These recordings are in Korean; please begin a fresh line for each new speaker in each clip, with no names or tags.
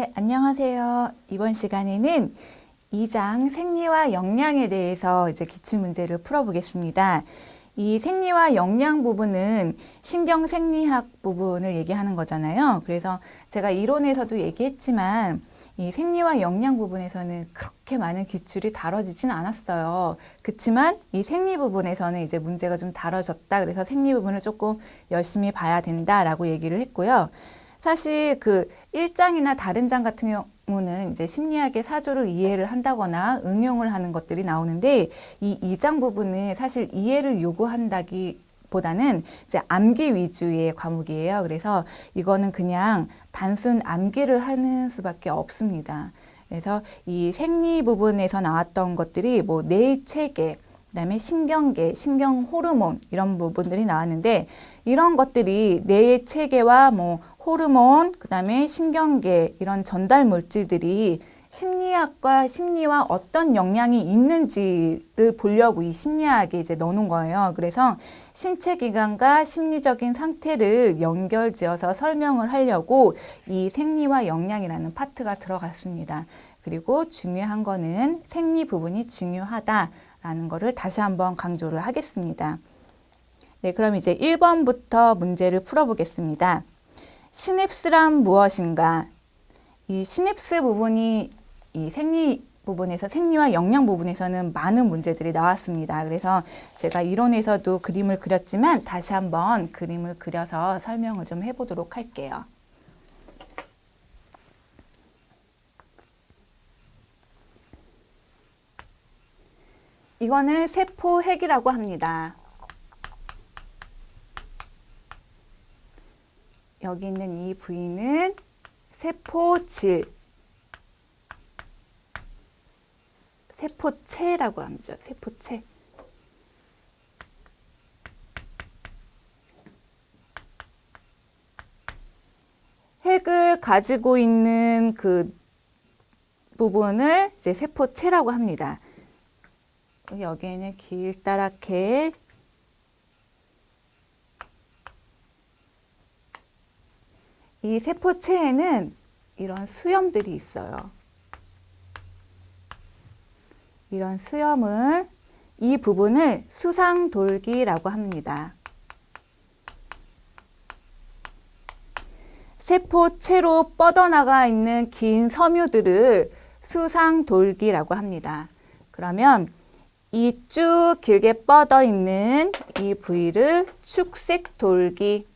네, 안녕하세요. 이번 시간에는 2장 생리와 영양에 대해서 이제 기출문제를 풀어보겠습니다. 이 생리와 영양 부분은 신경생리학 부분을 얘기하는 거잖아요. 그래서 제가 이론에서도 얘기했지만 이 생리와 영양 부분에서는 그렇게 많은 기출이 다뤄지진 않았어요. 그렇지만 이 생리 부분에서는 이제 문제가 좀 다뤄졌다. 그래서 생리 부분을 조금 열심히 봐야 된다라고 얘기를 했고요. 사실 그 1장이나 다른 장 같은 경우는 이제 심리학의 사조를 이해를 한다거나 응용을 하는 것들이 나오는데 이 2장 부분은 사실 이해를 요구한다기보다는 이제 암기 위주의 과목이에요. 그래서 이거는 그냥 단순 암기를 하는 수밖에 없습니다. 그래서 이 생리 부분에서 나왔던 것들이 뭐 뇌체계, 그다음에 신경계, 신경 호르몬 이런 부분들이 나왔는데 이런 것들이 뇌의 체계와 뭐 호르몬, 그다음에 신경계 이런 전달 물질들이 심리학과 심리와 어떤 영향이 있는지를 보려고 이 심리학에 이제 넣어놓은 거예요. 그래서 신체 기관과 심리적인 상태를 연결지어서 설명을 하려고 이 생리와 영양이라는 파트가 들어갔습니다. 그리고 중요한 거는 생리 부분이 중요하다라는 거를 다시 한번 강조를 하겠습니다. 네, 그럼 이제 1번부터 문제를 풀어보겠습니다. 시냅스란 무엇인가? 이 시냅스 부분이 이 생리 부분에서 생리와 영양 부분에서는 많은 문제들이 나왔습니다. 그래서 제가 이론에서도 그림을 그렸지만 다시 한번 그림을 그려서 설명을 좀 해보도록 할게요. 이거는 세포핵이라고 합니다. 여기 있는 이 부위는 세포질, 세포체라고 하죠. 세포체. 핵을 가지고 있는 그 부분을 이제 세포체라고 합니다. 여기에는 길다랗게 이 세포체에는 이런 수염들이 있어요. 이런 수염을, 이 부분을 수상돌기라고 합니다. 세포체로 뻗어나가 있는 긴 섬유들을 수상돌기라고 합니다. 그러면 이 쭉 길게 뻗어 있는 이 부위를 축색돌기,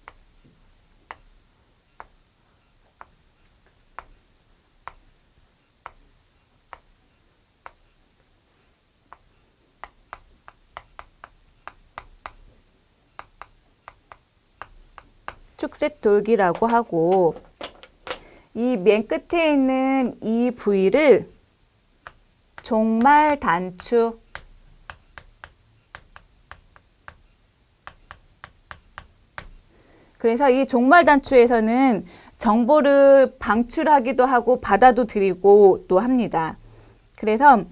축색돌기라고 하고, 이 맨 끝에 있는 이 부위를 종말단추, 그래서 이 종말단추에서는 정보를 방출하기도 하고 받아도 드리고 또 합니다. 그래서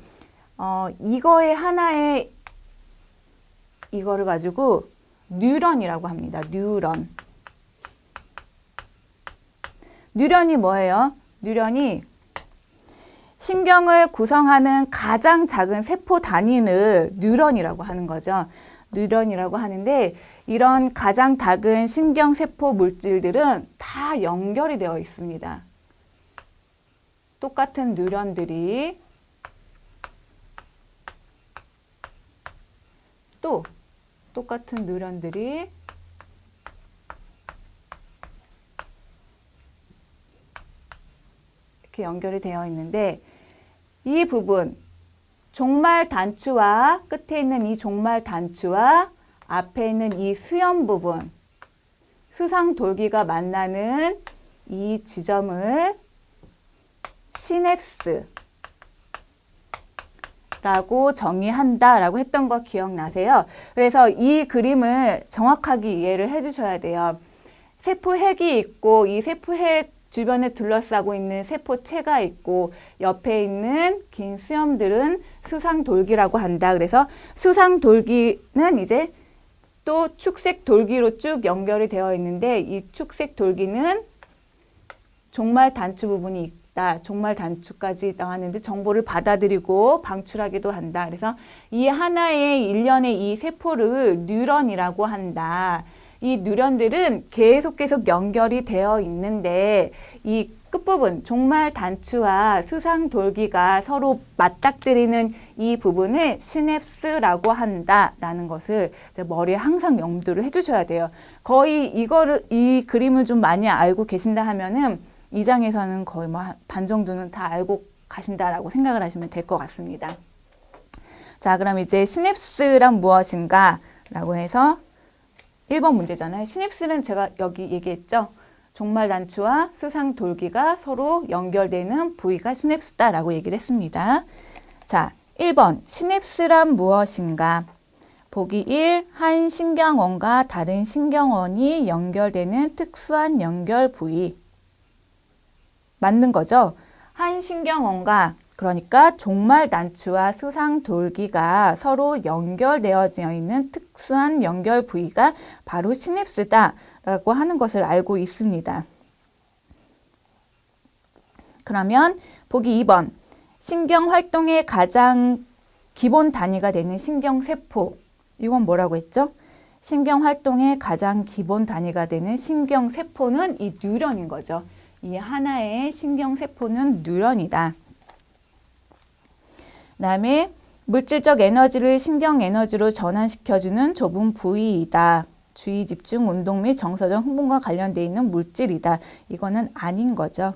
이거의 하나의 이거를 가지고 뉴런이라고 합니다. 뉴런. 뉴런이 뭐예요? 뉴런이 신경을 구성하는 가장 작은 세포 단위를 뉴런이라고 하는 거죠. 뉴런이라고 하는데 이런 가장 작은 신경세포 물질들은 다 연결이 되어 있습니다. 똑같은 뉴런들이 또 똑같은 뉴런들이 이렇게 연결이 되어 있는데 이 부분 종말 단추와 끝에 있는 이 종말 단추와 앞에 있는 이 수염 부분 수상돌기가 만나는 이 지점을 시냅스 라고 정의한다라고 했던 거 기억나세요? 그래서 이 그림을 정확하게 이해를 해주셔야 돼요. 세포핵이 있고 이 세포핵 주변에 둘러싸고 있는 세포체가 있고 옆에 있는 긴 수염들은 수상돌기라고 한다. 그래서 수상돌기는 이제 또 축색돌기로 쭉 연결이 되어 있는데 이 축색돌기는 종말 단추 부분이 있다. 종말 단추까지 나왔는데 정보를 받아들이고 방출하기도 한다. 그래서 이 하나의 일련의 이 세포를 뉴런이라고 한다. 이 뉴런들은 계속 연결이 되어 있는데 이 끝부분 종말 단추와 수상돌기가 서로 맞닥뜨리는 이 부분을 시냅스라고 한다라는 것을 이제 머리에 항상 염두를 해주셔야 돼요. 거의 이 그림을 좀 많이 알고 계신다 하면은 이 장에서는 거의 뭐 반 정도는 다 알고 가신다라고 생각을 하시면 될 것 같습니다. 자, 그럼 이제 시냅스란 무엇인가 라고 해서 1번 문제잖아요. 시냅스는 제가 여기 얘기했죠. 종말 단추와 수상돌기가 서로 연결되는 부위가 시냅스다라고 얘기를 했습니다. 자, 1번 시냅스란 무엇인가? 보기 1. 한 신경원과 다른 신경원이 연결되는 특수한 연결 부위. 맞는 거죠? 한 신경원과 그러니까 종말 단추와 수상돌기가 서로 연결되어져 있는 특수한 연결 부위가 바로 시냅스다라고 하는 것을 알고 있습니다. 그러면 보기 2번. 신경 활동의 가장 기본 단위가 되는 신경세포. 이건 뭐라고 했죠? 신경 활동의 가장 기본 단위가 되는 신경세포는 이 뉴런인 거죠. 이 하나의 신경세포는 뉴런이다. 그다음에 물질적 에너지를 신경 에너지로 전환시켜주는 좁은 부위이다. 주의 집중 운동 및 정서적 흥분과 관련되어 있는 물질이다. 이거는 아닌 거죠.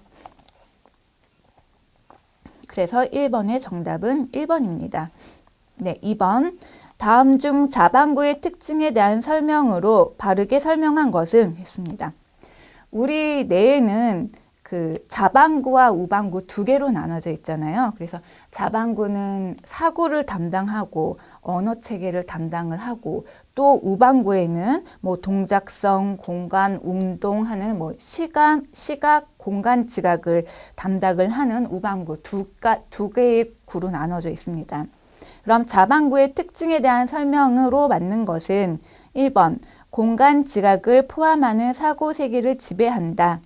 그래서 1번의 정답은 1번입니다. 네, 2번. 다음 중 자반구의 특징에 대한 설명으로 바르게 설명한 것은 했습니다. 우리 뇌에는 그 자반구와 우반구 두 개로 나눠져 있잖아요. 그래서 자반구는 사고를 담당하고 언어 체계를 담당을 하고 또 우반구에는 뭐 동작성, 공간, 운동하는 뭐 시각, 공간 지각을 담당을 하는 우반구 두 개의 구로 나눠져 있습니다. 그럼 자반구의 특징에 대한 설명으로 맞는 것은 1번 공간 지각을 포함하는 사고 세계를 지배한다.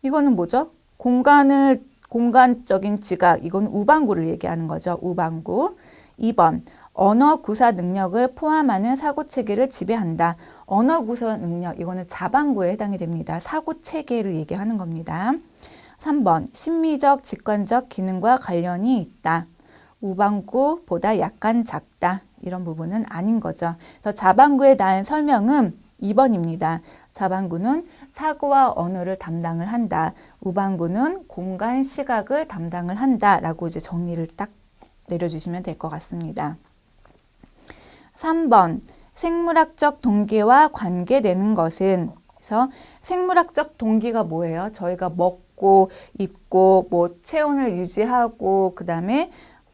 이거는 뭐죠? 공간적인 지각, 이건 우반구를 얘기하는 거죠. 우반구. 2번, 언어 구사 능력을 포함하는 사고 체계를 지배한다. 언어 구사 능력, 이거는 자반구에 해당이 됩니다. 사고 체계를 얘기하는 겁니다. 3번, 심미적, 직관적 기능과 관련이 있다. 우반구보다 약간 작다. 이런 부분은 아닌 거죠. 그래서 자반구에 대한 설명은 2번입니다. 자반구는 사고와 언어를 담당을 한다. 우반구는 공간, 시각을 담당을 한다. 라고 이제 정리를 딱 내려주시면 될 것 같습니다. 3번, 생물학적 동기와 관계되는 것은, 그래서 생물학적 동기가 뭐예요? 저희가 먹고, 입고, 뭐 체온을 유지하고, 그 다음에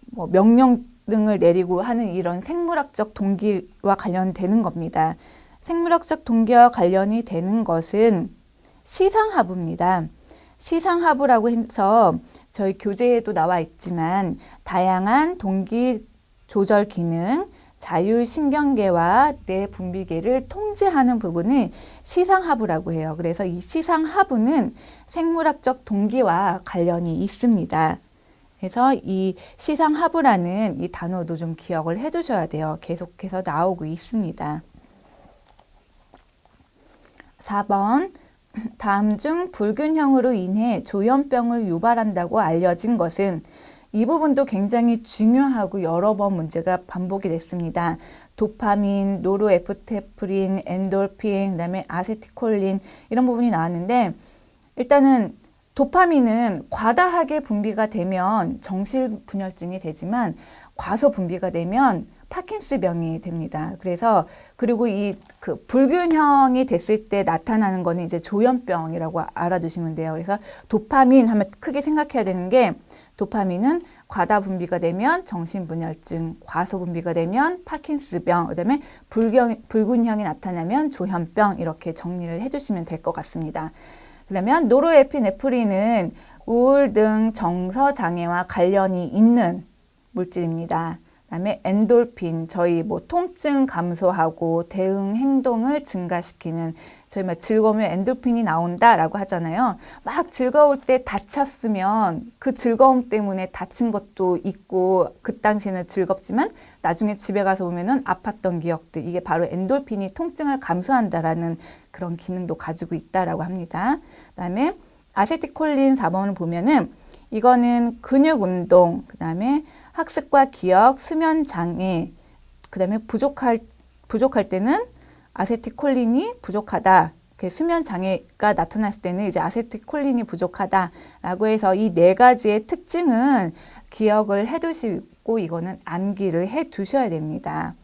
뭐 명령 등을 내리고 하는 이런 생물학적 동기와 관련되는 겁니다. 생물학적 동기와 관련이 되는 것은 시상하부입니다. 시상하부라고 해서 저희 교재에도 나와 있지만 다양한 동기 조절 기능, 자율신경계와 뇌분비계를 통제하는 부분을 시상하부라고 해요. 그래서 이 시상하부는 생물학적 동기와 관련이 있습니다. 그래서 이 시상하부라는 이 단어도 좀 기억을 해두셔야 돼요. 계속해서 나오고 있습니다. 4번, 다음 중 불균형으로 인해 조현병을 유발한다고 알려진 것은, 이 부분도 굉장히 중요하고 여러 번 문제가 반복이 됐습니다. 도파민, 노르에프테프린, 엔돌핀, 그다음에 아세틸콜린 이런 부분이 나왔는데, 일단은 도파민은 과다하게 분비가 되면 정신분열증이 되지만 과소 분비가 되면 파킨스병이 됩니다. 그래서 그리고 이 그 불균형이 됐을 때 나타나는 거는 이제 조현병이라고 알아두시면 돼요. 그래서 도파민 하면 크게 생각해야 되는 게, 도파민은 과다 분비가 되면 정신분열증, 과소 분비가 되면 파킨스병, 그다음에 불균형이 나타나면 조현병, 이렇게 정리를 해주시면 될 것 같습니다. 그러면 노르에피네프린은 우울 등 정서 장애와 관련이 있는 물질입니다. 그다음에 엔돌핀, 저희 뭐 통증 감소하고 대응 행동을 증가시키는 저희 막 즐거우면 엔돌핀이 나온다라고 하잖아요. 막 즐거울 때 다쳤으면 그 즐거움 때문에 다친 것도 있고 그 당시에는 즐겁지만 나중에 집에 가서 보면은 아팠던 기억들, 이게 바로 엔돌핀이 통증을 감소한다라는 그런 기능도 가지고 있다라고 합니다. 그다음에 아세틸콜린 4번을 보면은 이거는 근육 운동, 그다음에 학습과 기억, 수면 장애, 그다음에 부족할 때는 아세틸콜린이 부족하다. 수면 장애가 나타났을 때는 이제 아세틸콜린이 부족하다라고 해서 이 네 가지의 특징은 기억을 해두시고 이거는 암기를 해두셔야 됩니다.